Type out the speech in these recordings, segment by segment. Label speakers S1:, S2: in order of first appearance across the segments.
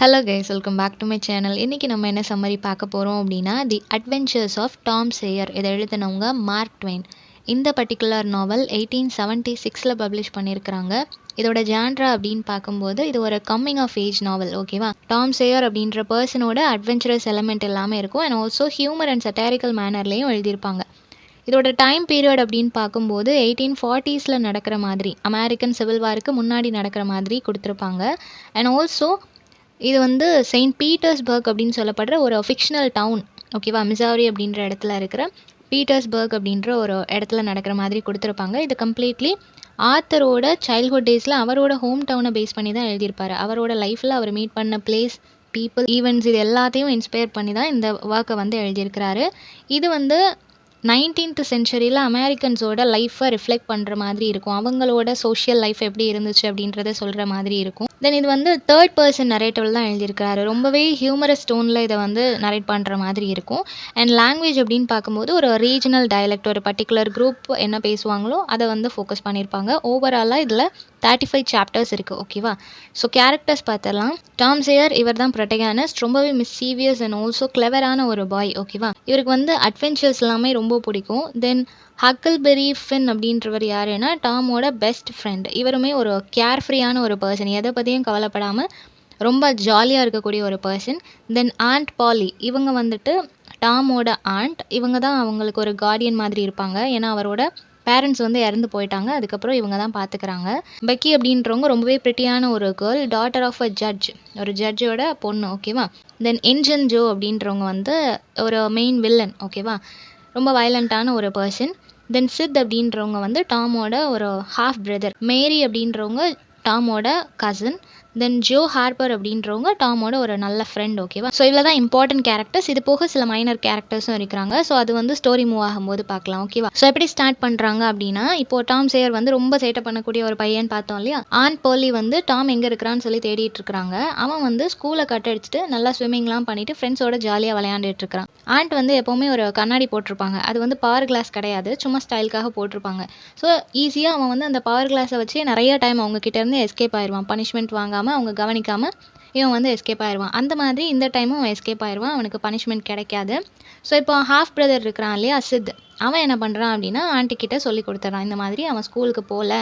S1: Hello guys, welcome back to my channel. இன்றைக்கி நம்ம என்ன சம்மரி பார்க்க போகிறோம் அப்படின்னா, the adventures of Tom Sawyer. இதை எழுதினவங்க மார்க் ட்வைன். இந்த பர்டிகுலர் நாவல் 1876 பப்ளிஷ் பண்ணியிருக்கிறாங்க. இதோட ஜான்ரா அப்படின்னு பார்க்கும்போது இது ஒரு கம்மிங் ஆஃப் ஏஜ் நாவல். ஓகேவா, டாம் சேயர் அப்படின்ற பர்சனோட அட்வென்ச்சரஸ் எலமெண்ட் எல்லாமே இருக்கும். அண்ட் ஆல்சோ ஹியூமர் அண்ட் சட்டாரிக்கல் மேனர்லேயும் எழுதியிருப்பாங்க. இதோட டைம் பீரியட் அப்படின்னு பார்க்கும்போது 1840s நடக்கிற மாதிரி, அமெரிக்கன் சிவில் வாருக்கு முன்னாடி நடக்கிற மாதிரி கொடுத்துருப்பாங்க. அண்ட் ஆல்சோ இது வந்து செயின்ட் பீட்டர்ஸ்பர்க் அப்படின்னு சொல்லப்படுற ஒரு ஃபிக்ஷனல் டவுன், ஓகேவா, மிசௌரி அப்படின்ற இடத்துல இருக்கிற பீட்டர்ஸ்பர்க் அப்படின்ற ஒரு இடத்துல நடக்கிற மாதிரி கொடுத்துருப்பாங்க. இது கம்ப்ளீட்லி ஆத்தரோட சைல்ட்ஹுட் டேஸில் அவரோட ஹோம் டவுனை பேஸ் பண்ணி தான் எழுதியிருப்பார். அவரோட லைஃப்பில் அவர் மீட் பண்ண பிளேஸ், பீப்புள், ஈவெண்ட்ஸ் இது எல்லாத்தையும் இன்ஸ்பயர் பண்ணி தான் இந்த ஒர்க்கை வந்து எழுதியிருக்கிறாரு. இது வந்து 19th சென்ச்சுரியில் அமெரிக்கன்ஸோட லைஃப்பை ரிஃப்ளெக்ட் பண்ணுற மாதிரி இருக்கும். அவங்களோட சோஷியல் லைஃப் எப்படி இருந்துச்சு அப்படின்றத சொல்கிற மாதிரி இருக்கும். தென் இது வந்து தேர்ட் பர்சன் நரேட்டிவ் தான் எழுதியிருக்காரு. ரொம்பவே ஹியூமரஸ் டோனில் இதை வந்து நரேட் பண்ணுற மாதிரி இருக்கும். அண்ட் லாங்குவேஜ் அப்படின்னு பார்க்கும்போது ஒரு ரீஜனல் டயலெக்ட், ஒரு பர்டிகுலர் குரூப் என்ன பேசுவாங்களோ அதை வந்து ஃபோக்கஸ் பண்ணியிருப்பாங்க. ஓவராலாக இதில் 35 சாப்டர்ஸ் இருக்குது. ஓகேவா, ஸோ கேரக்டர்ஸ் பார்த்துடலாம். டாம் சேயர் இவர் தான் ப்ரொட்டகானிஸ்ட். ரொம்பவே மிஸ்சீவியஸ் அண்ட் ஆல்சோ கிளவரான ஒரு பாய். ஓகேவா, இவருக்கு வந்து அட்வென்ச்சர்ஸ் எல்லாமே ரொம்ப பிடிக்கும். தென் ஹக்கிள்பெரி ஃபின் அப்படின்றவர் யாருன்னா டாமோட பெஸ்ட் ஃப்ரெண்ட். இவருமே ஒரு கேர்ஃப்ரீயான ஒரு பர்சன், எதை பற்றியும் கவலைப்படாமல் ரொம்ப ஜாலியாக இருக்கக்கூடிய ஒரு பர்சன். தென் ஆண்ட் பாலி, இவங்க வந்துட்டு டாமோட ஆண்ட். இவங்க தான் அவங்களுக்கு ஒரு கார்டியன் மாதிரி இருப்பாங்க. ஏன்னா அவரோட பேரண்ட்ஸ் வந்து இறந்து போயிட்டாங்க. அதுக்கப்புறம் இவங்க தான் பார்த்துக்கிறாங்க. பெக்கி அப்படின்றவங்க ரொம்பவே பிரிட்டியான ஒரு girl, daughter of a judge, ஒரு ஜட்ஜோட பொண்ணு. ஓகேவா, தென் என்ஜன் ஜோ அப்படின்றவங்க வந்து ஒரு மெயின் வில்லன். ஓகேவா, ரொம்ப வயலண்ட்டான ஒரு பர்சன். தென் சித் அப்படின்றவங்க வந்து டாமோட ஒரு ஹாஃப் பிரதர். மேரி அப்படின்றவங்க டாமோட கசின். தென் ஜோ ஹார்பர் அப்படின்றவங்க டாமோட ஒரு நல்ல ஃப்ரெண்ட். ஓகேவா, ஸோ இதில் தான் இம்பார்ட்டன்ட் கேரக்டர்ஸ். இது போக சில மைனர் கேரக்டர்ஸும் இருக்கிறாங்க. ஸோ அது வந்து ஸ்டோரி மூவ் ஆகும்போது பார்க்கலாம். ஓகேவா, ஸோ எப்படி ஸ்டார்ட் பண்ணுறாங்க அப்படின்னா, இப்போ டாம் சேயர் வந்து ரொம்ப சேட்டை பண்ணக்கூடிய ஒரு பையன் பார்த்தோம் இல்லையா. ஆண்ட் பர்லி வந்து டாம் எங்கே இருக்கிறான்னு சொல்லி தேடிட்டு இருக்கிறாங்க. அவன் வந்து ஸ்கூலை கட் அடிச்சுட்டு நல்லா ஸ்விம்மிங்லாம் பண்ணிட்டு ஃப்ரெண்ட்ஸோட ஜாலியாக விளையாண்டுட்டு இருக்கிறான். ஆண்ட் வந்து எப்போவுமே ஒரு கண்ணாடி போட்டிருப்பாங்க. அது வந்து பவர் கிளாஸ் கிடையாது, சும்மா ஸ்டைலுக்காக போட்டிருப்பாங்க. ஸோ ஈஸியாக அவன் வந்து அந்த பவர் கிளாஸை வச்சு நிறைய டைம் அவங்க கிட்ட இருந்து எஸ்கேப் ஆயிடுவான். பனிஷ்மெண்ட் வாங்காமல், அவங்க கவனிக்காமல் இவன் வந்து எஸ்கேப் ஆயிடுவான். அந்த மாதிரி இந்த டைமும் அவன் எஸ்கேப் ஆயிடுவான். அவனுக்கு பனிஷ்மெண்ட் கிடைக்காது. ஸோ இப்போ ஹாஃப் பிரதர் இருக்கிறான் இல்லையா, சித், அவன் என்ன பண்ணுறான் அப்படின்னா ஆண்டி கிட்ட சொல்லி கொடுத்துட்றான். இந்த மாதிரி அவன் ஸ்கூலுக்கு போகல,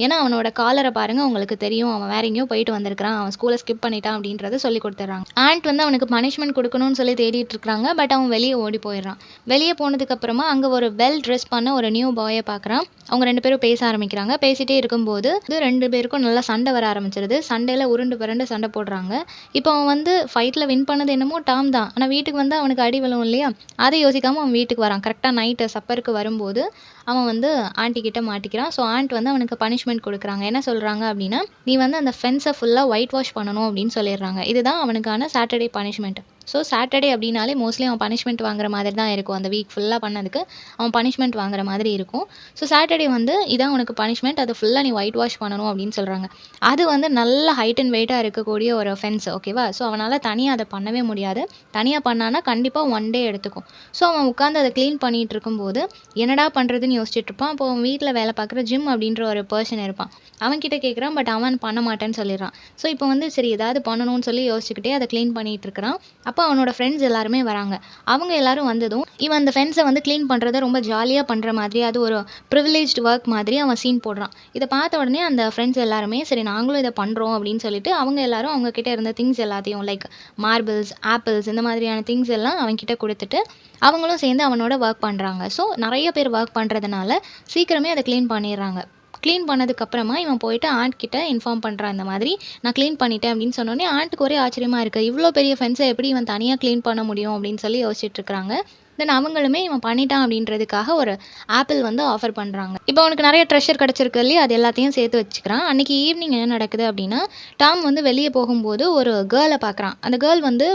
S1: ஏன்னா அவனோட காலரை பாருங்கள், உங்களுக்கு தெரியும் அவன் வேற எங்கேயோ போயிட்டு வந்திருக்கிறான், அவன் ஸ்கூலை ஸ்கிப் பண்ணிட்டான் அப்படின்றத சொல்லி கொடுத்துட்றாங்க. ஆண்ட் வந்து அவனுக்கு பனிஷ்மெண்ட் கொடுக்கணும்னு சொல்லி தேடிட்டு இருக்கிறாங்க. பட் அவன் வெளியே ஓடி போயிடுறான். வெளியே போனதுக்கப்புறமா அங்கே ஒரு வெல் ட்ரெஸ் பண்ண ஒரு நியூ பாயை பார்க்குறான். அவங்க ரெண்டு பேரும் பேச ஆரம்பிக்கிறாங்க. பேசிகிட்டே இருக்கும்போது ரெண்டு பேருக்கும் நல்லா சண்டை வர ஆரம்பிச்சிருது. சண்டையில் உருண்டு பிறண்டு சண்டை போடுறாங்க. இப்போ அவன் வந்து ஃபைட்டில் வின் பண்ணது என்னமோ டாம் தான். ஆனால் வீட்டுக்கு வந்து அவனுக்கு அடி விழும் இல்லையா, அதை யோசிக்காமல் அவன் வீட்டுக்கு வரான். கரெக்டாக நைட்டு சப்பருக்கு வரும்போது அவன் வந்து ஆண்டி கிட்ட மாட்டிக்கிறான். ஸோ ஆண்ட் வந்து அவனுக்கு பனிஷ்மெண்ட் கொடுக்குறாங்க. என்ன சொல்கிறாங்க அப்படின்னா, நீ வந்து அந்த ஃபென்ஸை ஃபுல்லாக ஒயிட் வாஷ் பண்ணணும் அப்படின்னு சொல்லிடுறாங்க. இதுதான் அவனுக்கான சாட்டர்டே பனிஷ்மெண்ட். ஸோ சாட்டர்டே அப்படின்னாலே மோஸ்ட்லி அவன் பனிஷ்மெண்ட் வாங்குற மாதிரி தான் இருக்கும். அந்த வீக் ஃபுல்லாக பண்ணதுக்கு அவன் பனிஷ்மெண்ட் வாங்குற மாதிரி இருக்கும். ஸோ சாட்டர்டே வந்து இதான் உனக்கு பனிஷ்மெண்ட், அதை ஃபுல்லாக நீ ஒயிட் வாஷ் பண்ணணும் அப்படின்னு சொல்கிறாங்க. அது வந்து நல்ல ஹைட் அண்ட் வெயிட்டாக இருக்கக்கூடிய ஒரு ஃபென்ஸ். ஓகேவா, ஸோ அவனால் தனியாக அதை பண்ணவே முடியாது. தனியாக பண்ணானா கண்டிப்பாக 1 day எடுத்துக்கும். ஸோ அவன் உட்காந்து அதை க்ளீன் பண்ணிகிட்டு இருக்கும்போது என்னடா பண்ணுறதுன்னு யோசிச்சுட்டு இருப்பான். அப்போ அவன் வீட்டில் வேலை பார்க்குற ஜிம் அப்படின்ற ஒரு பர்சன் இருப்பான். அவன்கிட்ட கேட்குறான். பட் அவன் பண்ண மாட்டேன்னு சொல்லிடுறான். ஸோ இப்போ வந்து சரி ஏதாவது பண்ணணும்னு சொல்லி யோசிச்சுக்கிட்டே அதை க்ளீன் பண்ணிகிட்டு இருக்கிறான். அப்போ அவனோட ஃப்ரெண்ட்ஸ் எல்லாருமே வராங்க. அவங்க எல்லாரும் வந்ததும் இவன் அந்த ஃபென்ஸை வந்து க்ளீன் பண்ணுறத ரொம்ப ஜாலியாக பண்ணுற மாதிரி, அது ஒரு ப்ரிவிலேஜ்டு ஒர்க் மாதிரி அவன் சீன் போடுறான். இதை பார்த்த உடனே அந்த ஃப்ரெண்ட்ஸ் எல்லாருமே சரி நாங்களும் இதை பண்ணுறோம் அப்படின்னு சொல்லிட்டு அவங்க எல்லாரும் அவங்க கிட்ட இருந்த திங்ஸ் எல்லாத்தையும், லைக் மார்பிள்ஸ், ஆப்பிள்ஸ், இந்த மாதிரியான திங்ஸ் எல்லாம் அவன்கிட்ட கொடுத்துட்டு அவங்களும் சேர்ந்து அவனோட ஒர்க் பண்ணுறாங்க. ஸோ நிறைய பேர் ஒர்க் பண்ணுறதுனால சீக்கிரமே அதை க்ளீன் பண்ணிடுறாங்க. க்ளீன் பண்ணதுக்கப்புறமா இவன் போயிட்டு ஆண்ட் கிட்ட இன்ஃபார்ம் பண்ணுறான். இந்த மாதிரி நான் க்ளீன் பண்ணிட்டேன் அப்படின்னு சொன்னோடனே ஆண்ட்டுக்கு ஒரே ஆச்சரியமாக இருக்குது. இவ்வளோ பெரிய ஃபென்ஸை எப்படி இவன் தனியாக க்ளீன் பண்ண முடியும் அப்படின்னு சொல்லி யோசிச்சுட்டு இருக்கிறாங்க. தென் அவங்களுமே இவன் பண்ணிட்டான் அப்படின்றதுக்காக ஒரு ஆப்பிள் வந்து ஆஃபர் பண்ணுறாங்க. இப்போ அவனுக்கு நிறைய ட்ரெஷர் கிடச்சிருக்கு இல்லையா, அது எல்லாத்தையும் சேர்த்து வச்சுக்கிறான். அன்றைக்கி ஈவினிங் என்ன நடக்குது அப்படின்னா, டாம் வந்து வெளியே போகும்போது ஒரு கேர்ளை பார்க்குறான். அந்த கேர்ள் வந்து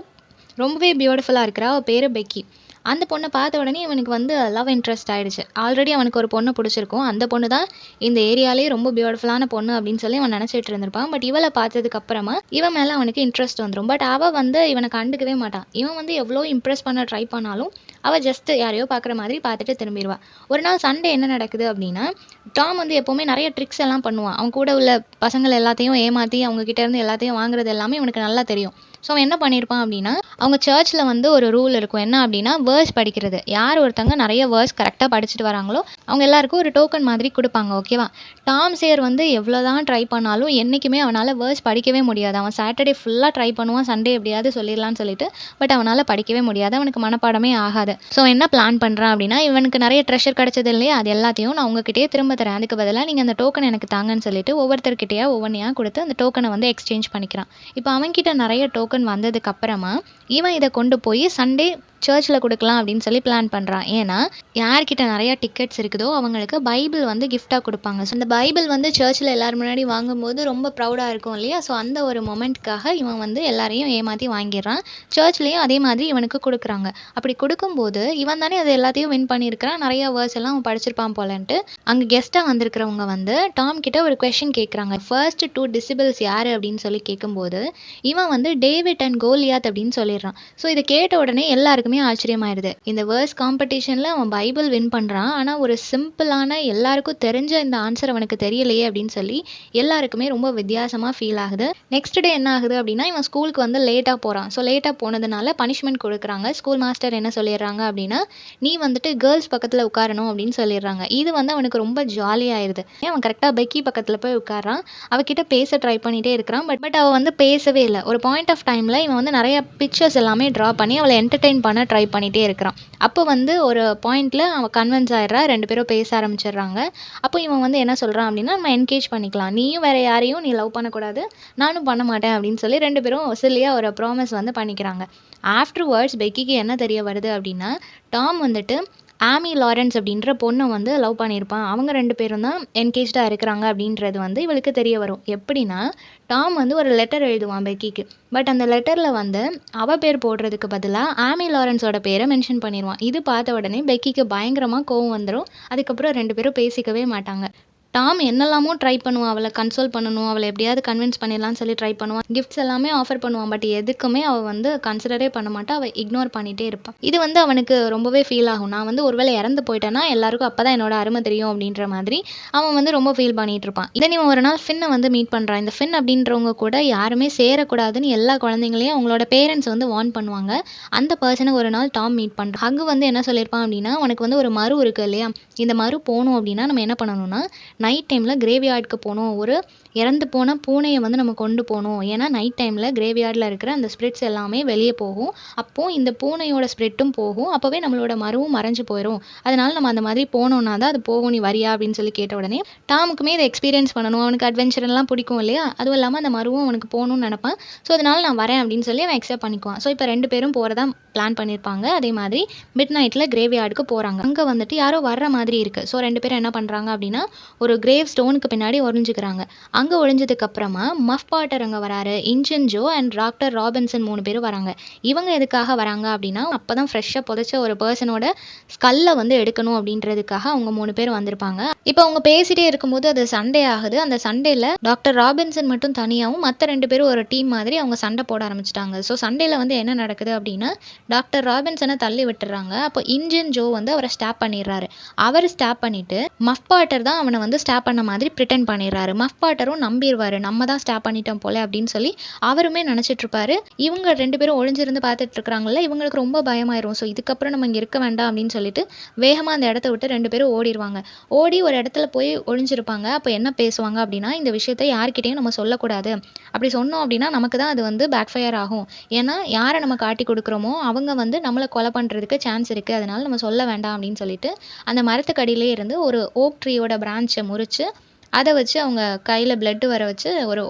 S1: ரொம்பவே பியூட்டிஃபுல்லாக இருக்கிறா. அவள் பேர் பெக்கி. அந்த பொண்ணை பார்த்த உடனே இவனுக்கு வந்து லவ் இன்ட்ரெஸ்ட் ஆகிடுச்சு. ஆல்ரெடி அவனுக்கு ஒரு பொண்ணு பிடிச்சிருக்கும். அந்த பொண்ணு தான் இந்த ஏரியாலே ரொம்ப பியூட்டிஃபுல்லான பொண்ணு அப்படின்னு சொல்லி அவன் நினச்சிட்டு இருந்திருப்பான். பட் இவளை பார்த்ததுக்கு அப்புறமா இவன் மேலே அவனுக்கு இன்ட்ரெஸ்ட் வந்துடும். பட் அவள் வந்து இவனை கண்டுக்கவே மாட்டான். இவன் வந்து எவ்வளோ இம்ப்ரெஸ் பண்ண ட்ரை பண்ணாலும் அவள் ஜஸ்ட் யாரையோ பார்க்குற மாதிரி பார்த்துட்டு திரும்பிடுவா. ஒரு நாள் சண்டே என்ன நடக்குது அப்படின்னா, டாம் வந்து எப்போவுமே நிறைய ட்ரிக்ஸ் எல்லாம் பண்ணுவான். அவன் கூட உள்ள பசங்கள் எல்லாத்தையும் ஏமாற்றி அவங்க கிட்ட இருந்து எல்லாத்தையும் வாங்குறது எல்லாமே இவனுக்கு நல்லா தெரியும். ஸோ அவன் என்ன பண்ணியிருப்பான் அப்படின்னா, அவங்க சர்ச்சில் வந்து ஒரு ரூல் இருக்கும். என்ன அப்படின்னா, வேர்ஸ் படிக்கிறது. யார் ஒருத்தங்க நிறைய வேர்ஸ் கரெக்டாக படிச்சுட்டு வராங்களோ அவங்க எல்லாருக்கும் ஒரு டோக்கன் மாதிரி கொடுப்பாங்க. ஓகேவா? டாம் சேர் வந்து எவ்வளோ தான் ட்ரை பண்ணாலும் என்றைக்குமே அவனால் வேர்ஸ் படிக்கவே முடியாது. அவன் சாட்டர்டே ஃபுல்லாக ட்ரை பண்ணுவான், சண்டே எப்படியாவது சொல்லிடலான்னு சொல்லிட்டு. பட் அவனால் படிக்கவே முடியாது, அவனுக்கு மனப்பாடமே ஆகாது. ஸோ என்ன பிளான் பண்ணுறான் அப்படின்னா, இவனுக்கு நிறைய ட்ரெஷர் கிடச்சது இல்லையா, அது எல்லாத்தையும் நான் உங்ககிட்டயே திரும்ப தரேன், அதுக்கு பதிலாக நீங்கள் அந்த டோக்கன் எனக்கு தாங்கன்னு சொல்லிட்டு ஒவ்வொருத்தர்கிட்டயா ஒவ்வொன்றையாக கொடுத்து அந்த டோக்கனை வந்து எக்ஸ்சேஞ்ச் பண்ணிக்கிறான். இப்போ அவன்கிட்ட நிறைய டோக்கன் வந்ததுக்கு அப்புறமா இவன் இதை கொண்டு போய் சண்டே சர்ச்சில் கொடுக்கலாம் அப்படின்னு சொல்லி பிளான் பண்ணுறான். ஏன்னா யார்கிட்ட நிறையா டிக்கெட்ஸ் இருக்குதோ அவங்களுக்கு பைபிள் வந்து கிஃப்டாக கொடுப்பாங்க. ஸோ அந்த பைபிள் வந்து சர்ச்சில் எல்லோரும் முன்னாடி வாங்கும்போது ரொம்ப ப்ரௌடாக இருக்கும் இல்லையா. ஸோ அந்த ஒரு மொமெண்ட்காக இவன் வந்து எல்லாரையும் ஏமாற்றி வாங்கிடுறான். சர்ச்லேயும் அதே மாதிரி இவனுக்கு கொடுக்குறாங்க. அப்படி கொடுக்கும்போது இவன் தானே அது எல்லாத்தையும் வின் பண்ணியிருக்கிறான், நிறையா வேர்ஸ் எல்லாம் அவன் படிச்சிருப்பான் போலன்ட்டு. அங்கே கெஸ்ட்டாக வந்திருக்கிறவங்க வந்து டாம் கிட்ட ஒரு கொஷின் கேட்குறாங்க. ஃபர்ஸ்ட் 2 டிசிபிள்ஸ் யார் அப்படின்னு சொல்லி கேட்கும்போது இவன் வந்து டேவிட் அண்ட் கோலியாத் அப்படின்னு சொல்லிடுறான். ஸோ இதை கேட்ட உடனே எல்லாருக்குமே ஆச்சரியமாயிருது. இந்த வேர்ஸ் காம்படிஷனில் அவன் பைபிள் வின் பண்ணுறான், ஆனால் ஒரு சிம்பிளான எல்லாருக்கும் தெரிஞ்ச இந்த ஆன்சர் அவனுக்கு தெரியலையே அப்படின்னு சொல்லி எல்லாருக்குமே ரொம்ப வித்தியாசமாக ஃபீல் ஆகுது. நெக்ஸ்ட் டே என்ன ஆகுது அப்படின்னா, இவன் ஸ்கூலுக்கு வந்து லேட்டாக போகிறான். ஸோ லேட்டாக போனதுனால பனிஷ்மெண்ட் கொடுக்குறாங்க. ஸ்கூல் மாஸ்டர் என்ன சொல்லிடுறாங்க அப்படின்னா, நீ வந்துட்டு கேர்ள்ஸ் பக்கத்தில் உட்காரணும் அப்படின்னு சொல்லிடுறாங்க. இது வந்து அவனுக்கு ரொம்ப ஜாலியாயிருது. அவன் கரெக்டாக பெக்கி பக்கத்தில் போய் உட்காரான். அவகிட்ட பேச ட்ரை பண்ணிகிட்டே இருக்கிறான். பட் அவள் வந்து பேசவே இல்லை. ஒரு பாயிண்ட் ஆஃப் டைமில் இவன் வந்து நிறைய பிக்சர்ஸ் எல்லாமே ட்ரா பண்ணி அவளை என்டர்டெயின் பண்ண ட்ரை பண்ணிகிட்டே இருக்கிறான். அப்போ வந்து ஒரு பாயிண்டில் அவன் கன்வின்ஸ் ஆயிடுறா. 2 பேரும் பேச ஆரம்பிச்சிடுறாங்க. அப்போ இவன் வந்து என்ன சொல்கிறான் அப்படின்னா, நம்ம என்கேஜ் பண்ணிக்கலாம், நீயும் வேறு யாரையும் நீ லவ் பண்ணக்கூடாது, நானும் பண்ண மாட்டேன் அப்படின்னு சொல்லி 2 பேரும் சில்லியாக ஒரு ப்ராமிஸ் வந்து பண்ணிக்கிறாங்க. ஆஃப்டர்வர்ட்ஸ் பெக்கிக்கு என்ன தெரிய வருது அப்படின்னா, டாம் வந்துட்டு ஆமி லாரன்ஸ் அப்படின்ற பொண்ணை வந்து லவ் பண்ணியிருப்பான். அவங்க 2 பேரும் தான் என்கேஜ்டாக இருக்கிறாங்க அப்படின்றது வந்து இவளுக்கு தெரிய வரும். எப்படின்னா, டாம் வந்து ஒரு லெட்டர் எழுதுவான் பெக்கிக்கு. பட் அந்த லெட்டரில் வந்து அவள் பேர் போடுறதுக்கு பதிலாக ஆமி லாரன்ஸோட பேரை மென்ஷன் பண்ணிடுவான். இது பார்த்த உடனே பெக்கிக்கு பயங்கரமாக கோவம் வந்துடும். அதுக்கப்புறம் 2 பேரும் பேசிக்கவே மாட்டாங்க. டாம் என்னெல்லாமோ ட்ரை பண்ணுவான், அவளை கன்சோல் பண்ணணும், அவளை எப்படியாவது கன்வின்ஸ் பண்ணிடலான்னு சொல்லி ட்ரை பண்ணுவான். கிஃப்ட்ஸ் எல்லாமே ஆஃபர் பண்ணுவான். பட் எதுக்குமே அவள் வந்து கன்சிடரே பண்ண மாட்டாள். அவள் இக்னோர் பண்ணிகிட்டே இருப்பான். இது வந்து அவனுக்கு ரொம்பவே ஃபீல் ஆகும். நான் வந்து ஒருவேளை இறந்து போயிட்டேன்னா எல்லாருக்கும் அப்போ தான் என்னோட அருமை தெரியும் அப்படின்ற மாதிரி அவன் வந்து ரொம்ப ஃபீல் பண்ணிகிட்டு இருப்பான். இதை இவன் ஒரு நாள் ஃபின்னை வந்து மீட் பண்ணுறான். இந்த ஃபின் அப்படின்றவங்க கூட யாருமே சேரக்கூடாதுன்னு எல்லா குழந்தைங்களையும் அவங்களோட பேரண்ட்ஸ் வந்து வார்ன் பண்ணுவாங்க. அந்த பர்சனை ஒரு நாள் டாம் மீட் பண்ணுறான். அங்கே வந்து என்ன சொல்லியிருப்பான் அப்படின்னா, உனக்கு வந்து ஒரு மரு இருக்குது இல்லையா, இந்த மரு போகணும் அப்படின்னா நம்ம என்ன பண்ணணும்னா, நைட் டைமில் கிரேவ்யார்டுக்கு போகணும். ஒரு இறந்து போன பூனையை வந்து நம்ம கொண்டு போகணும். ஏன்னா நைட் டைமில் கிரேவ்யார்டில் இருக்கிற அந்த ஸ்பிரிட்ஸ் எல்லாமே வெளியே போகும். அப்போது இந்த பூனையோட ஸ்பிரிட்டும் போகும். அப்போவே நம்மளோட மருவும் மறைஞ்சு போயிடும். அதனால் நம்ம அந்த மாதிரி போனோம்னா தான் அது போகும், நீ வரியா அப்படின்னு சொல்லி கேட்ட உடனே டாமுக்குமே இதை எக்ஸ்பீரியன்ஸ் பண்ணணும், அவனுக்கு அட்வென்ச்சர் எல்லாம் பிடிக்கும் இல்லையா. அதுவும் இல்லாமல் அந்த மருவும் அவனுக்கு போகணும்னு நினைப்பான். ஸோ அதனால் நான் வரேன் அப்படின்னு சொல்லி அவன் அக்செப்ட் பண்ணிக்குவான். ஸோ இப்போ 2 பேரும் போகிறதா பிளான் பண்ணியிருப்பாங்க. அதே மாதிரி மிட் நைட்டில் கிரேவ்யார்டுக்கு போகிறாங்க. அங்கே வந்துட்டு யாரோ வர்ற மாதிரி இருக்குது. ஸோ 2 பேரும் என்ன பண்ணுறாங்க அப்படின்னா, ஒரு கிரேவ் ஸ்டோனுக்கு பின்னாடி ஒளிஞ்சுக்கிறாங்க. அங்கே ஒளிஞ்சதுக்கு அப்புறமா மஃப் பாட்டர் அங்கே வராரு, engine Joe and doctor Robinson 3 பேரும் வராங்க. இவங்க எதுக்காக வராங்க அப்படின்னா, அப்போ தான் ஃப்ரெஷ்ஷாக புதைச்ச ஒரு பர்சனோட ஸ்கல்லை வந்து எடுக்கணும் அப்படின்றதுக்காக அவங்க 3 பேர் வந்திருப்பாங்க. இப்போ அவங்க பேசிகிட்டே இருக்கும்போது அது சண்டே ஆகுது. அந்த சண்டேல டாக்டர் ராபின்சன் மட்டும் தனியாகவும் மற்ற 2 பேரும் ஒரு டீம் மாதிரி அவங்க சண்டை போட ஆரம்பிச்சிட்டாங்க. ஸோ சண்டேல வந்து என்ன நடக்குது அப்படின்னா, டாக்டர் ராபின்சனை தள்ளி விட்டுறாங்க. அப்போ இன்ஜின் ஜோ வந்து அவரை ஸ்டாப் பண்ணிடுறாரு. அவர் ஸ்டாப் பண்ணிட்டு மஃப் பாட்டர் தான் அவனை வந்து ஸ்டாப் பண்ண மாதிரி பிரிட்டன் பண்ணிடுறாரு. மஃப் பாட்டரும் நம்பிடுவார், நம்ம தான் ஸ்டாப் பண்ணிட்டோம் போல அப்படின்னு சொல்லி அவருமே நினச்சிட்டு இருப்பாரு. இவங்க 2 பேரும் ஒளிஞ்சிருந்து பார்த்துட்டு இருக்கிறாங்கல்ல, இவங்களுக்கு ரொம்ப பயமாயிரும். ஸோ இதுக்கப்புறம் நம்ம இங்கே இருக்க வேண்டாம் அப்படின்னு சொல்லிட்டு வேகமாக அந்த இடத்த விட்டு 2 பேரும் ஓடிடுவாங்க. ஓடி ஒரு இடத்துல போய் ஒளிஞ்சிருப்பாங்க. அப்போ என்ன பேசுவாங்க அப்படின்னா, இந்த விஷயத்தை யார்கிட்டையும் நம்ம சொல்லக்கூடாது, அப்படி சொன்னோம் அப்படின்னா நமக்கு தான் அது வந்து பேக் ஃபயர் ஆகும். ஏன்னா யாரை நம்ம காட்டி கொடுக்குறோமோ அவங்க வந்து நம்மளை கொலை பண்ணுறதுக்கு சான்ஸ் இருக்குது, அதனால நம்ம சொல்ல வேண்டாம் அப்படின்னு சொல்லிட்டு அந்த மரத்துக்கடியிலே இருந்து ஒரு ஓக் ட்ரீயோட பிரான்ச்சை முறித்து அதை வச்சு அவங்க கையில் பிளட்டு வர வச்சு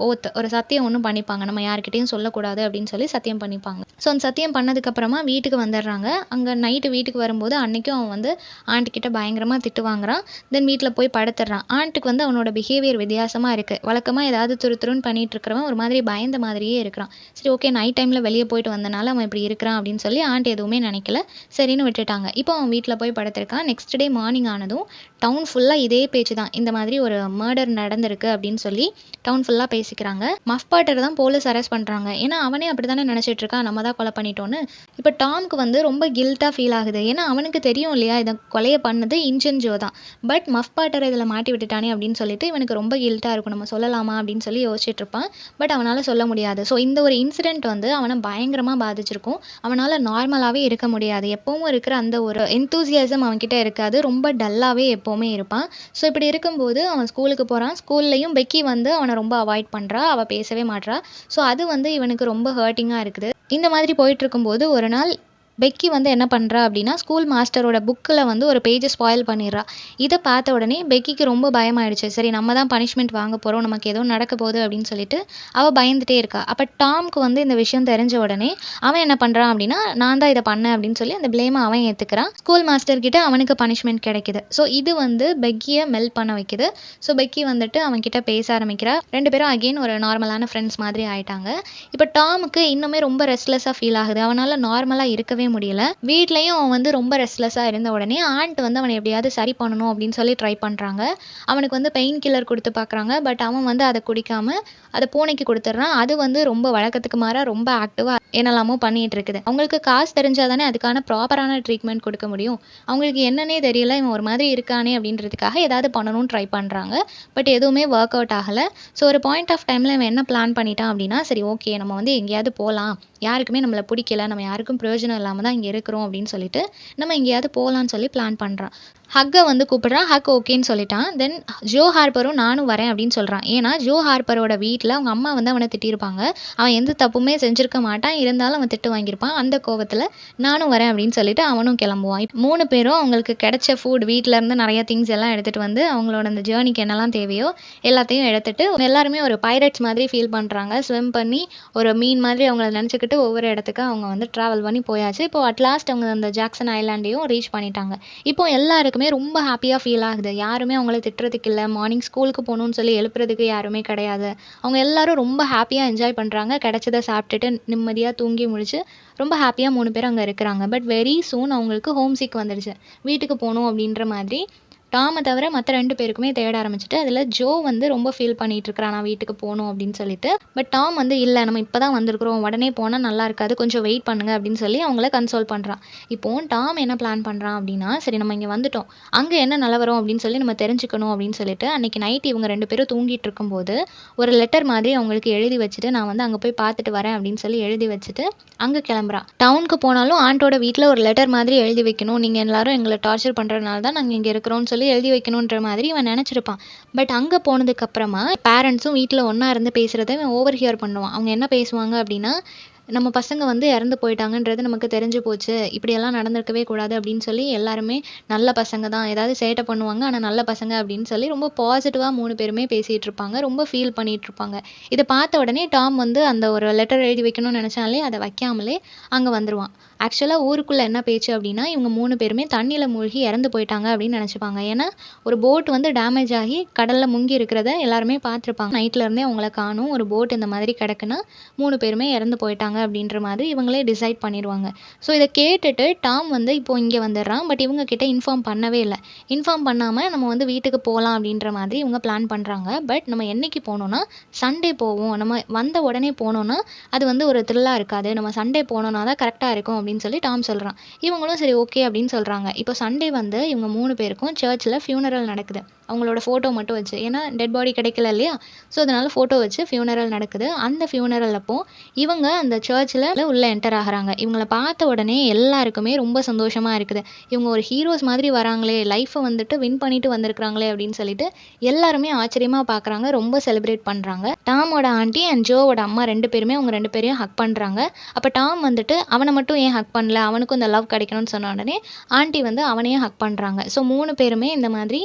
S1: ஒரு சத்தியம் ஒன்றும் பண்ணிப்பாங்க, நம்ம யார்கிட்டையும் சொல்லக்கூடாது அப்படின்னு சொல்லி சத்தியம் பண்ணிப்பாங்க. ஸோ அந்த சத்தியம் பண்ணதுக்கப்புறமா வீட்டுக்கு வந்துடுறாங்க. அங்கே நைட்டு வீட்டுக்கு வரும்போது அன்றைக்கும் அவன் வந்து ஆண்ட்டுக்கிட்ட பயங்கரமாக திட்டு வாங்குறான். தென் வீட்டில் போய் படுத்துடுறான். ஆண்ட்டுக்கு வந்து அவனோட பிஹேவியர் வித்தியாசமாக இருக்குது. வழக்கமாக ஏதாவது துருன்னு பண்ணிட்டு இருக்கிறவன் ஒரு மாதிரி பயந்த மாதிரியே இருக்கிறான். சரி ஓகே, நைட் டைமில் வெளியே போயிட்டு வந்தனால அவன் இப்படி இருக்கிறான் அப்படின்னு சொல்லி ஆண்ட் எதுவுமே நினைக்கல, சரின்னு விட்டுட்டாங்க. இப்போ அவன் வீட்டில் போய் படுத்திருக்கான். நெக்ஸ்ட் டே மார்னிங் ஆனதும் டவுன் ஃபுல்லாக இதே பேச்சு தான். இந்த மாதிரி ஒரு மர்டர் நடந்திருக்கு அப்படின்னு சொல்லி டவுன் ஃபுல்லாக பேசிக்கிறாங்க. மஃப் பாட்டரை தான் போலீஸ் அரெஸ்ட் பண்ணுறாங்க. ஏன்னா அவனே அப்படி தானே நினச்சிட்டு இருக்கான், நம்ம தான் கொலை பண்ணிட்டோன்னு. இப்போ டாம்க்கு வந்து ரொம்ப கில்ட்டாக ஃபீல் ஆகுது. ஏன்னா அவனுக்கு தெரியும் இல்லையா, இதை கொலையை பண்ணது இன்ஜன் ஜோ தான். பட் மஃப் பாட்டரை இதில் மாட்டி விட்டுட்டானே அப்படின்னு சொல்லிட்டு இவனுக்கு ரொம்ப கில்ட்டாக இருக்கும். நம்ம சொல்லலாமா அப்படின்னு சொல்லி யோசிச்சுட்டு இருப்பான். பட் அவனால் சொல்ல முடியாது. ஸோ இந்த ஒரு இன்சிடென்ட் வந்து அவனை பயங்கரமாக பாதிச்சிருக்கும். அவனால் நார்மலாகவே இருக்க முடியாது. எப்பவும் இருக்கிற அந்த ஒரு எந்தூசியாசம் அவன்கிட்ட இருக்காது. ரொம்ப டல்லாகவே எப்போவுமே இருப்பான். ஸோ இப்படி இருக்கும்போது அவன் ஸ்கூலுக்கு போகிறான். ஸ்கூல்லையும் பெக்கி வந்து அவனை ரொம்ப அவாய்ட் பண்ணுறா. அவள் பேசவே மாட்றா. ஸோ அது வந்து இவனுக்கு ரொம்ப ஹர்ட்டிங்காக இருக்குது. இந்த மாதிரி போயிட்டு இருக்கும்போது ஒரு நாள் பெக்கி வந்து என்ன பண்ணுறா அப்படின்னா, ஸ்கூல் மாஸ்டரோட புக்கில் வந்து ஒரு பேஜை ஸ்பாயில் பண்ணிடுறா. இதை பார்த்த உடனே பெக்கிக்கு ரொம்ப பயமாயிடுச்சு. சரி, நம்ம தான் பனிஷ்மெண்ட் வாங்க போகிறோம், நமக்கு ஏதோ நடக்க போகுது அப்படின்னு சொல்லிட்டு அவள் பயந்துட்டே இருக்கா. அப்போ டாம்க்கு வந்து இந்த விஷயம் தெரிஞ்ச உடனே அவன் என்ன பண்ணுறான் அப்படின்னா, நான் தான் இதை பண்ணேன் அப்படின்னு சொல்லி அந்த ப்ளேமை அவன் ஏற்றுக்கிறான். ஸ்கூல் மாஸ்டர் கிட்ட அவனுக்கு பனிஷ்மெண்ட் கிடைக்குது. ஸோ இது வந்து பெக்கியை மெல்ட் பண்ண வைக்குது. ஸோ பெக்கி வந்துட்டு அவன்கிட்ட பேச ஆரம்பிக்கிறா. 2 பேரும் அகெயின் ஒரு நார்மலான ஃப்ரெண்ட்ஸ் மாதிரி ஆயிட்டாங்க. இப்போ டாமுக்கு இன்னுமே ரொம்ப ரெஸ்ட்லெஸ்ஸாக ஃபீல் ஆகுது. அவனால் நார்மலாக இருக்கவே முடியல. வீட்லயும் அவன் வந்து ரொம்ப ரெஸ்ட்லெஸ்ஸா இருந்த உடனே ஆண்ட் வந்து அவனை எப்படியாவது சரி பண்ணணும் அப்படின்னு சொல்லி ட்ரை பண்றாங்க. அவனுக்கு வந்து பெயின் கில்லர் கொடுத்து பார்க்குறாங்க. பட் அவன் வந்து அதை குடிக்காம அதை பூனைக்கு கொடுத்துட்றான். அது வந்து ரொம்ப வழக்கத்துக்கு மாறா ரொம்ப ஆக்டிவா என்னெல்லாமோ பண்ணிட்டு இருக்குது. அவங்களுக்கு காசு தெரிஞ்சாதானே அதுக்கான ப்ராப்பரான ட்ரீட்மெண்ட் கொடுக்க முடியும். அவங்களுக்கு என்னன்னே தெரியல, இவன் ஒரு மாதிரி இருக்கானே அப்படின்றதுக்காக ஏதாவது பண்ணணும்னு ட்ரை பண்றாங்க. பட் எதுவுமே ஒர்க் அவுட் ஆகல. ஸோ ஒரு பாயிண்ட் ஆஃப் டைம்ல இவன் என்ன பிளான் பண்ணிட்டான் அப்படின்னா, சரி ஓகே, நம்ம வந்து எங்கேயாவது போகலாம், யாருக்குமே நம்மளை பிடிக்கல, நம்ம யாருக்கும் பிரயோஜனம் இல்லாமல் தான் இங்கே இருக்கிறோம் அப்படின்னு சொல்லிட்டு நம்ம எங்கேயாவது போகலான்னு சொல்லி பிளான் பண்ணுறான். ஹக்கை வந்து கூப்பிடுறான். ஹக் ஓகேன்னு சொல்லிட்டான். தென் ஜோ ஹார்பரும் நானும் வரேன் அப்படின்னு சொல்கிறான். ஏன்னா ஜோ ஹார்பரோட வீட்டில் அவங்க அம்மா வந்து அவனை திட்டியிருப்பாங்க. அவன் எந்த தப்புமே செஞ்சுருக்க மாட்டான். இருந்தாலும் அவன் திட்டு வாங்கியிருப்பான். அந்த கோவத்தில் நானும் வரேன் அப்படின்னு சொல்லிட்டு அவனும் கிளம்புவான். 3 பேரும் அவங்களுக்கு கிடைச்ச ஃபுட், வீட்டிலேருந்து நிறைய திங்ஸ் எல்லாம் எடுத்துகிட்டு வந்து அவங்களோட அந்த ஜேர்னிக்கு என்னெல்லாம் தேவையோ எல்லாத்தையும் எடுத்துகிட்டு எல்லாருமே ஒரு பைரட்ஸ் மாதிரி ஃபீல் பண்ணுறாங்க. ஸ்விம் பண்ணி ஒரு மீன் மாதிரி அவங்கள நினச்சிக்கிட்டு ஒவ்வொரு இடத்துக்கு அவங்க வந்து ட்ராவல் பண்ணி போயாச்சு. இப்போ அட்லாஸ்ட் அவங்க அந்த ஜாக்சன் ஐலாண்டையும் ரீச் பண்ணிட்டாங்க. இப்போ எல்லாருக்குமே ரொம்ப ஹாப்பியாக ஃபீல் ஆகுது. யாருமே அவங்கள திட்டுறதுக்கு இல்லை, மார்னிங் ஸ்கூலுக்கு போகணுன்னு சொல்லி எழுப்புறதுக்கு யாருமே கிடையாது. அவங்க எல்லாரும் ரொம்ப ஹாப்பியாக என்ஜாய் பண்ணுறாங்க. கிடைச்சதை சாப்பிட்டுட்டு நிம்மதியாக தூங்கி முடிச்சு ரொம்ப ஹாப்பியாக 3 பேர் அங்கே இருக்கிறாங்க. பட் வெரி சூன் அவங்களுக்கு ஹோம் சிக் வந்துடுச்சு. வீட்டுக்கு போகணும் அப்படின்ற மாதிரி டாமை தவிர மற்ற 2 பேருக்குமே தேட ஆரம்பிச்சுட்டு, அதில் ஜோ வந்து ரொம்ப ஃபீல் பண்ணிட்டு இருக்கிறான், நான் வீட்டுக்கு போகணும் அப்படின்னு சொல்லிட்டு. பட் டாம் வந்து இல்லை, நம்ம இப்போ தான் வந்திருக்கிறோம், உடனே போனால் நல்லா இருக்காது, கொஞ்சம் வெயிட் பண்ணுங்க அப்படின்னு சொல்லி அவங்கள கன்சோல் பண்ணுறான். இப்போ டாம் என்ன பிளான் பண்ணுறான் அப்படின்னா, சரி நம்ம இங்கே வந்துட்டோம், அங்கே என்ன நிலவரம் அப்படின்னு சொல்லி நம்ம தெரிஞ்சுக்கணும் அப்படின்னு சொல்லிட்டு அன்னைக்கு நைட் இவங்க 2 பேரும் தூங்கிட்டு இருக்கும்போது ஒரு லெட்டர் மாதிரி அவங்களுக்கு எழுதி வச்சுட்டு, நான் வந்து அங்கே போய் பார்த்துட்டு வரேன் அப்படின்னு சொல்லி எழுதி வச்சுட்டு அங்கே கிளம்புறான். டவுனுக்கு போனாலும் ஆண்டோட வீட்டில் ஒரு லெட்டர் மாதிரி எழுதி வைக்கணும், நீங்கள் எல்லாரும் எங்களை டார்ச்சர் பண்ணுறதுனால தான் நாங்கள் இங்கே இருக்கிறோம்னு சொல்லி எழுதி வைக்கணுன்ற மாதிரி இவன் நினச்சிருப்பான். பட் அங்கே போனதுக்கப்புறமா பேரண்ட்ஸும் வீட்டில் ஒன்றா இருந்து பேசுகிறத இவன் ஓவர் ஹியர் பண்ணுவான். அவங்க என்ன பேசுவாங்க அப்படின்னா, நம்ம பசங்க வந்து இறந்து போயிட்டாங்கன்றது நமக்கு தெரிஞ்சு போச்சு, இப்படியெல்லாம் நடந்திருக்கவே கூடாது அப்படின்னு சொல்லி எல்லாருமே நல்ல பசங்க தான், ஏதாவது சேட்டை பண்ணுவாங்க ஆனால் நல்ல பசங்க அப்படின்னு சொல்லி ரொம்ப பாசிட்டிவாக 3 பேருமே பேசிகிட்டு இருப்பாங்க. ரொம்ப ஃபீல் பண்ணிகிட்டு இருப்பாங்க. இதை பார்த்த உடனே டாம் வந்து அந்த ஒரு லெட்டர் எழுதி வைக்கணும்னு நினச்சாலே அதை வைக்காமலே அங்கே வந்துடுவான். ஆக்சுவலாக ஊருக்குள்ளே என்ன பேச்சு அப்படின்னா, இவங்க 3 பேருமே தண்ணியில் மூழ்கி இறந்து போயிட்டாங்க அப்படின்னு நினச்சிப்பாங்க. ஏன்னா ஒரு போட் வந்து டேமேஜ் ஆகி கடலில் முங்கி இருக்கிறத எல்லாருமே பார்த்துருப்பாங்க. நைட்டில் இருந்தே அவங்கள காணும், ஒரு போட் இந்த மாதிரி கிடக்குன்னா 3 பேருமே இறந்து போயிட்டாங்க அப்படின்ற மாதிரி இவங்களே டிசைட் பண்ணிடுவாங்க. ஸோ இதை கேட்டுட்டு டாம் வந்து இப்போ இங்கே வந்துடுறான். பட் இவங்க கிட்ட இன்ஃபார்ம் பண்ணவே இல்லை. இன்ஃபார்ம் பண்ணாமல் நம்ம வந்து வீட்டுக்கு போகலாம் அப்படின்ற மாதிரி இவங்க பிளான் பண்ணுறாங்க. பட் நம்ம என்னைக்கு போனோம்னா சண்டே போவோம், நம்ம வந்த உடனே போனோம்னா அது வந்து ஒரு த்ரில்லாக இருக்காது, நம்ம சண்டே போனோம்னா தான் கரெக்டாக இருக்கும் அப்படின்னு சொல்லி டாம் சொல்கிறான். இவங்களும் சரி ஓகே அப்படின்னு சொல்கிறாங்க. இப்போ சண்டே வந்து இவங்க 3 பேருக்கும் சர்ச்சில் ஃபியூனரல் நடக்குது. அவங்களோட ஃபோட்டோ மட்டும் வச்சு, ஏன்னா டெட் பாடி கிடைக்கல இல்லையா, ஸோ அதனால ஃபோட்டோ வச்சு ஃபியூனரல் நடக்குது. அந்த ஃபியூனரல் அப்போ இவங்க அந்த சர்ச்சில் உள்ளே என்டர் ஆகுறாங்க. இவங்கள பார்த்த உடனே எல்லாருக்குமே ரொம்ப சந்தோஷமாக இருக்குது. இவங்க ஒரு ஹீரோஸ் மாதிரி வராங்களே, லைஃப்பை வந்துட்டு வின் பண்ணிட்டு வந்திருக்கிறாங்களே அப்படின்னு சொல்லிட்டு எல்லாருமே ஆச்சரியமாக பார்க்குறாங்க, ரொம்ப செலிப்ரேட் பண்ணுறாங்க. டாமோட ஆண்டி அண்ட் ஜோவோட அம்மா 2 பேருமே அவங்க 2 பேரையும் ஹக் பண்ணுறாங்க. அப்போ டாம் வந்துட்டு அவனை மட்டும் ஏன் ஹக் பண்ணல, அவனுக்கும் இந்த லவ் கிடைக்கணும்னு சொன்ன உடனே ஆண்டி வந்து அவனையும் ஹக் பண்ணுறாங்க. ஸோ 3 பேருமே இந்த மாதிரி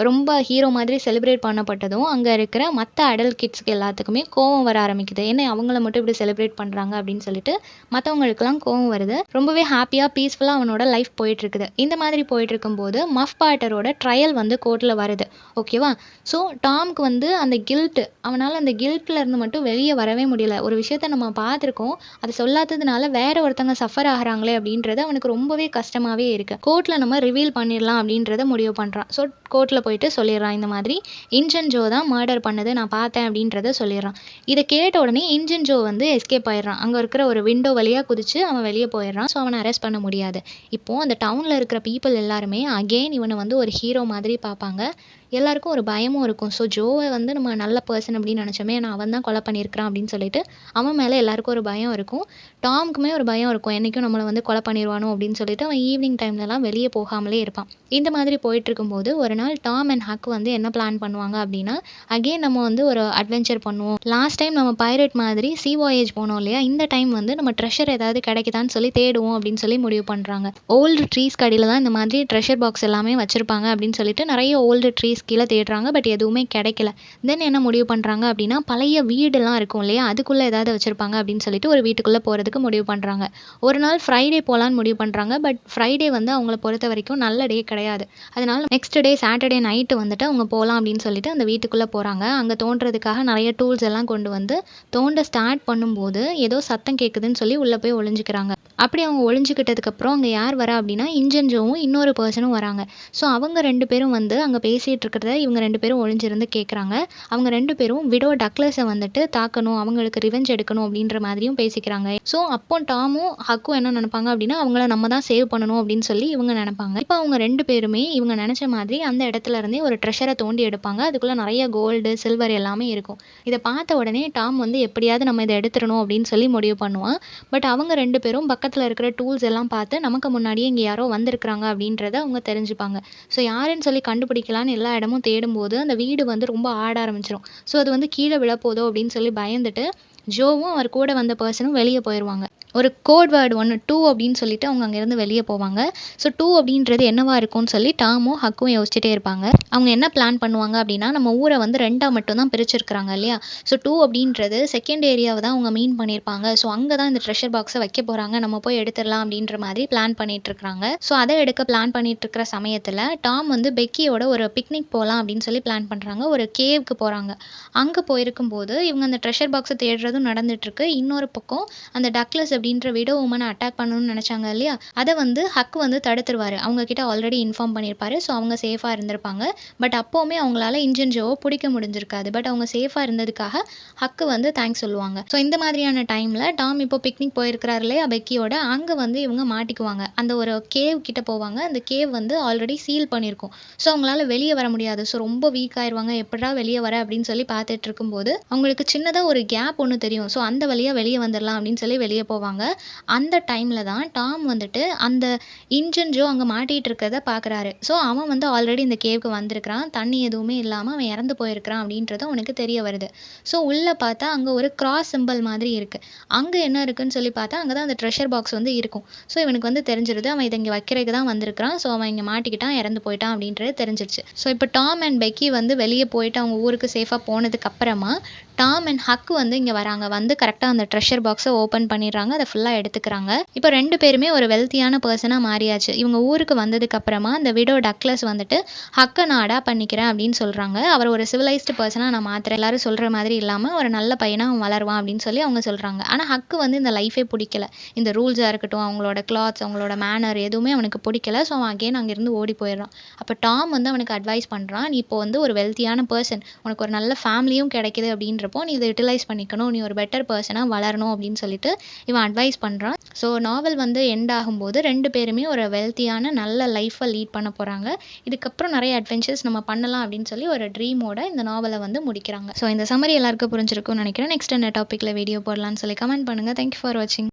S1: ரொம்ப ஹீரோ மாதிரி செலிப்ரேட் பண்ணப்பட்டதும் அங்கே இருக்கிற மற்ற அடல்ட் கிட்ஸ்க்கு எல்லாத்துக்குமே கோவம் வர ஆரம்பிக்குது. ஏன்னா அவங்கள மட்டும் இப்படி செலிப்ரேட் பண்ணுறாங்க அப்படின்னு சொல்லிட்டு மற்றவங்களுக்குலாம் கோவம் வருது. ரொம்பவே ஹாப்பியாக பீஸ்ஃபுல்லாக அவனோட லைஃப் போயிட்டுருக்குது. இந்த மாதிரி போயிட்டு இருக்கும்போது மஃப் பாட்டரோட ட்ரையல் வந்து கோர்ட்டில் வருது. ஓகேவா? ஸோ டாம்க்கு வந்து அந்த கில்ட்டு, அவனால் அந்த கில்ட்டில் இருந்து மட்டும் வெளியே வரவே முடியல. ஒரு விஷயத்த நம்ம பார்த்துருக்கோம், அது சொல்லாததுனால வேற ஒருத்தங்க சஃபர் ஆகிறாங்களே அப்படின்றது அவனுக்கு ரொம்பவே கஷ்டமாகவே இருக்குது. கோர்ட்டில் நம்ம ரிவீல் பண்ணிடலாம் அப்படின்றத முடிவு பண்ணுறான். ஸோ கோர்ட்டில் போயிட்டு சொல்லிடுறான். இந்த மாதிரி இன்ஜன் ஜோ தான் மர்டர் பண்ணது, நான் பார்த்தேன் அப்படின்றத சொல்லிடுறான். இதை கேட்ட உடனே இன்ஜன் ஜோ வந்து எஸ்கேப் ஆயிடுறான். அங்கே இருக்கிற ஒரு விண்டோ வழியாக குதிச்சு அவன் வெளியே போயிடுறான். ஸோ அவனை அரெஸ்ட் பண்ண முடியாது. இப்போது அந்த டவுனில் இருக்கிற பீப்புள் எல்லாருமே அகெயின் இவனை வந்து ஒரு ஹீரோ மாதிரி பார்ப்பாங்க. எல்லாருக்கும் ஒரு பயமும் இருக்கும். ஸோ ஜோவை வந்து நம்ம நல்ல பர்சன் அப்படின்னு நினச்சோமே, ஆனால் அவன் தான் கொலை பண்ணியிருக்கிறான் அப்படின்னு சொல்லிட்டு அவன் மேலே எல்லாருக்கும் ஒரு பயம் இருக்கும். டாமுக்குமே ஒரு பயம் இருக்கும், என்றைக்கும் நம்மளை வந்து கொலை பண்ணிடுவானோ அப்படின்னு சொல்லிட்டு அவன் ஈவினிங் டைம்லலாம் வெளியே போகாமலே இருப்பான். இந்த மாதிரி போயிட்டு இருக்கும்போது ஒரு நாள் டாம் அண்ட் ஹக் வந்து என்ன பிளான் பண்ணுவாங்க அப்படின்னா, அகெயின் நம்ம வந்து ஒரு அட்வென்ச்சர் பண்ணுவோம். லாஸ்ட் டைம் நம்ம பைரட் மாதிரி சீ வாயேஜ் போனோம் இல்லையா, இந்த டைம் வந்து நம்ம ட்ரெஷர் ஏதாவது கிடைக்குதான்னு சொல்லி தேடுவோம் அப்படின்னு சொல்லி முடிவு பண்ணுறாங்க. ஓல்டு ட்ரீஸ் கடையில் தான் இந்த மாதிரி ட்ரெஷர் பாக்ஸ் எல்லாமே வச்சுருப்பாங்க அப்படின்னு சொல்லிட்டு நிறைய ஓல்டு ட்ரீஸ் கீழே தேடுறாங்க. பட் எதுவுமே கிடைக்கல. தென் என்ன முடிவு பண்ணுறாங்க அப்படின்னா, பழைய வீடுலாம் இருக்கும் இல்லையா, அதுக்குள்ளே ஏதாவது வச்சுருப்பாங்க அப்படின்னு சொல்லிட்டு ஒரு வீட்டுக்குள்ளே போகிறதுக்கு முடிவு பண்ணுறாங்க. ஒரு நாள் ஃப்ரைடே போகலான்னு முடிவு பண்ணுறாங்க. பட் ஃப்ரைடே வந்து அவங்கள பொறுத்த வரைக்கும் நல்ல டே கிடையாது. அதனால நெக்ஸ்ட் டே சாட்டர்டே நைட்டு வந்துட்டு அவங்க போகலாம் அப்படின்னு சொல்லிட்டு அந்த வீட்டுக்குள்ளே போகிறாங்க. அங்கே தோண்டுறதுக்காக நிறைய டூல்ஸ் எல்லாம் கொண்டு வந்து தோண்ட ஸ்டார்ட் பண்ணும்போது ஏதோ சத்தம் கேட்குதுன்னு சொல்லி உள்ளே போய் ஒளிஞ்சுக்கிறாங்க. அப்படி அவங்க ஒளிஞ்சுக்கிட்டதுக்கப்புறம் அங்கே யார் வரா அப்படின்னா, இன்ஜன் ஜோவும் இன்னொரு பர்சனும் வராங்க. ஸோ அவங்க 2 பேரும் வந்து அங்கே பேசிகிட்டு இருக்கிறத இவங்க 2 பேரும் ஒளிஞ்சிருந்து கேட்குறாங்க. அவங்க 2 பேரும் விடோ டக்ளஸை வந்துட்டு தாக்கணும், அவங்களுக்கு ரிவெஞ்ச் எடுக்கணும் அப்படின்ற மாதிரியும் பேசிக்கிறாங்க. ஸோ அப்போ டாமும் ஹக்கும் என்ன நினைப்பாங்க அப்படின்னா, அவங்கள நம்ம தான் சேவ் பண்ணணும் அப்படின்னு சொல்லி இவங்க நினைப்பாங்க. இப்போ அவங்க 2 பேருமே இவங்க நினச்ச மாதிரி அந்த இடத்துல இருந்தே ஒரு ட்ரெஷரை தோண்டி எடுப்பாங்க. அதுக்குள்ளே நிறைய கோல்டு, சில்வர் எல்லாமே இருக்கும். இதை பார்த்த உடனே டாம் வந்து எப்படியாவது நம்ம இதை எடுத்துடணும் அப்படின்னு சொல்லி முடிவு பண்ணுவான். பட் அவங்க 2 பேரும் பக்கத்தில் இருக்கிற டூல்ஸ் எல்லாம் பார்த்து நமக்கு முன்னாடியே இங்கே யாரோ வந்திருக்கிறாங்க அப்படின்றத அவங்க தெரிஞ்சுப்பாங்க. ஸோ யாருன்னு சொல்லி கண்டுபிடிக்கலான்னு எல்லா இடமும் தேடும்போது அந்த வீடு வந்து ரொம்ப ஆட ஆரம்பிச்சிடும். ஸோ அது வந்து கீழே விழப்போதோ அப்படின்னு சொல்லி பயந்துட்டு ஜோவும் அவர் கூட வந்த பர்சனும் வெளியே போயிடுவாங்க. ஒரு கோட் வேர்டு ஒன்று 2 அப்படின்னு சொல்லிட்டு அவங்க அங்கேருந்து வெளியே போவாங்க. ஸோ 2 அப்படின்றது என்னவா இருக்கும்னு சொல்லி டாமும் ஹக்கும் யோசிச்சுட்டே இருப்பாங்க. அவங்க என்ன பிளான் பண்ணுவாங்க அப்படின்னா, நம்ம ஊரை வந்து 2ஆக மட்டும் தான் பிரிச்சிருக்கிறாங்க இல்லையா. ஸோ 2 அப்படின்றது செகண்ட் ஏரியாவை தான் அவங்க மீன் பண்ணியிருப்பாங்க. ஸோ அங்கே தான் இந்த ட்ரெஷர் பாக்ஸை வைக்க போகிறாங்க, நம்ம போய் எடுத்துடலாம் அப்படின்ற மாதிரி பிளான் பண்ணிட்டு இருக்காங்க. ஸோ அதை எடுக்க பிளான் பண்ணிட்டு இருக்கிற சமயத்தில் டாம் வந்து பெக்கியோட ஒரு பிக்னிக் போகலாம் அப்படின்னு சொல்லி பிளான் பண்ணுறாங்க. ஒரு கேவுக்கு போகிறாங்க. அங்கே போயிருக்கும்போது இவங்க அந்த ட்ரெஷர் பாக்ஸை தேடுறதும் நடந்துட்டுருக்கு. இன்னொரு பக்கம் அந்த டக்ளஸ் அப்படின்ற விடோ உமனை அட்டாக் பண்ணணும்னு நினச்சாங்க இல்லையா, அதை வந்து ஹக் வந்து தடுத்துருவார். அவங்க கிட்ட ஆல்ரெடி இன்ஃபார்ம் பண்ணியிருப்பாரு. ஸோ அவங்க சேஃபாக இருந்திருப்பாங்க. பட் அப்போவுமே அவங்களால இன்ஜன் ஜோவை பிடிக்க முடிஞ்சிருக்காது. பட் அவங்க சேஃபாக இருந்ததுக்காக ஹக்கு வந்து தேங்க்ஸ் சொல்லுவாங்க. ஸோ இந்த மாதிரியான டைமில் டாம் இப்போ பிக்னிக் போயிருக்கிறாரு இல்லையா பெக்கியோட, அங்கே வந்து இவங்க மாட்டிக்குவாங்க. அந்த ஒரு கேவ் கிட்ட போவாங்க. அந்த கேவ் வந்து ஆல்ரெடி சீல் பண்ணியிருக்கும். ஸோ அவங்களால வெளியே வர முடியாது. ஸோ ரொம்ப வீக் ஆயிடுவாங்க. எப்படா வெளியே வர அப்படின்னு சொல்லி பார்த்துட்டு இருக்கும்போது அவங்களுக்கு சின்னதாக ஒரு கேப் ஒன்று தெரியும். ஸோ அந்த வழியாக வெளியே வந்துடலாம் அப்படின்னு சொல்லி வெளியே போவாங்க. அந்த டைமில் தான் டாம் வந்துட்டு அந்த இன்ஜன் ஜோ அங்கே மாட்டிகிட்டு இருக்கிறத பார்க்குறாரு. ஸோ அவன் வந்து ஆல்ரெடி இந்த கேவுக்கு வந்திருக்கிறான். தண்ணி எதுவுமே இல்லாமல் அவன் இறந்து போயிருக்கிறான் அப்படின்றது அவனுக்கு தெரிய வருது. ஸோ உள்ளே பார்த்தா அங்கே ஒரு கிராஸ் சிம்பிள் மாதிரி இருக்குது. அங்கே என்ன இருக்குன்னு சொல்லி பார்த்தா அங்கே தான் அந்த ட்ரெஷர் பாக்ஸ் வந்து இருக்கும். ஸோ இவனுக்கு வந்து தெரிஞ்சிருது அவன் இதை இங்கே வைக்கிறதுக்கு தான் வந்திருக்கிறான். ஸோ அவன் இங்கே மாட்டிக்கிட்டான், இறந்து போயிட்டான் அப்படின்றது தெரிஞ்சிருச்சு. ஸோ இப்போ டாம் அண்ட் பெக்கி வந்து வெளியே போயிட்டு அவங்க ஊருக்கு சேஃபாக போனதுக்கு அப்புறமா டாம் அண்ட் ஹக் வந்து இங்கே வராங்க. வந்து கரெக்டாக அந்த ட்ரெஷர் பாக்ஸை ஓப்பன் பண்ணிடுறாங்க. அதை ஃபுல்லாக எடுத்துக்கிறாங்க. இப்போ 2 பேருமே ஒரு வெல்த்தியான பர்சனாக மாறியாச்சு. இவங்க ஊருக்கு வந்ததுக்கு அப்புறமா அந்த விடோ டக்ளஸ் வந்துட்டு ஹக்கை நான் அடாப்ட் பண்ணிக்கிறேன் அப்படின்னு சொல்கிறாங்க. அவர் ஒரு சிவிலைஸ்டு பர்சனாக நான் மாற்றுறேன், எல்லாரும் சொல்கிற மாதிரி இல்லாமல் ஒரு நல்ல பையனாக அவன் வளருவான் அப்படின்னு சொல்லி அவங்க சொல்கிறாங்க. ஆனால் ஹக்கு வந்து இந்த லைஃபே பிடிக்கல. இந்த ரூல்ஸாக இருக்கட்டும், அவங்களோட கிளாத்ஸ், அவங்களோட மேனர் எதுவுமே அவனுக்கு பிடிக்கல. ஸோ அவன் அகெயின் அங்கேருந்து ஓடி போயிடுறான். அப்போ டாம் வந்து அவனுக்கு அட்வைஸ் பண்ணுறான், நீ இப்போ வந்து ஒரு வெல்த்தியான பர்சன், உனக்கு ஒரு நல்ல ஃபேமிலியும் கிடைக்குது அப்படின்றப்போ நீ இதை யூட்டிலைஸ் பண்ணிக்கணும், நீ ஒரு பெட்டர் பர்சனாக வளரணும் அப்படின்னு சொல்லிட்டு இவன் அட்வைஸ் பண்ணுறான். ஸோ நாவல் வந்து எண்ட் ஆகும்போது 2 பேருமே ஒரு வெல்த்தியான நல்ல லைஃப்பை லீட் பண்ண போகிறாங்க. இதுக்கப்புறம் நிறைய அட்வென்ச்சர்ஸ் நம்ம பண்ணலாம் அப்படின்னு சொல்லி ஒரு ட்ரீமோட இந்த நாவலை வந்து முடிக்கிறாங்க. ஸோ இந்த சம்மரி எல்லாருக்கும் புரிஞ்சிருக்கும்னு நினைக்கிறேன். நெக்ஸ்ட் என்ன டாப்பிக்கில் வீடியோ போடலான்னு சொல்லி கமெண்ட் பண்ணுங்கள். தேங்க்யூ ஃபார் வாட்சிங்.